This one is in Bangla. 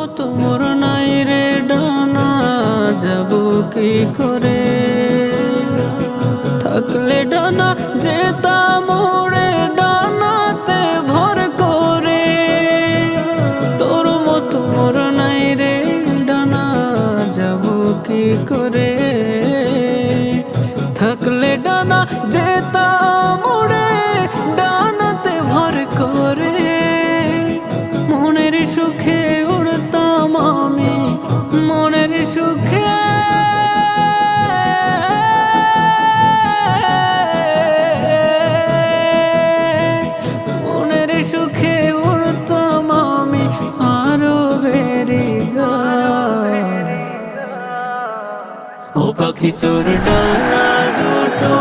মতো মোর নাই রে ডানা, যাব কি করে? থাকলে ডানা যেতাম উড়ে ডানাতে ভর করে। তোর মতো মোর নাই রে ডানা, যাব কি করে? থাকলে ডানা যেতাম উড়ে ডানাতে ভর করে। মনের সুখে উড়তাম আমি, মনের সুখে। মনের সুখে উড়তাম আমি আরো বেরি গায়। ও পাখি তোর ডানা দুটো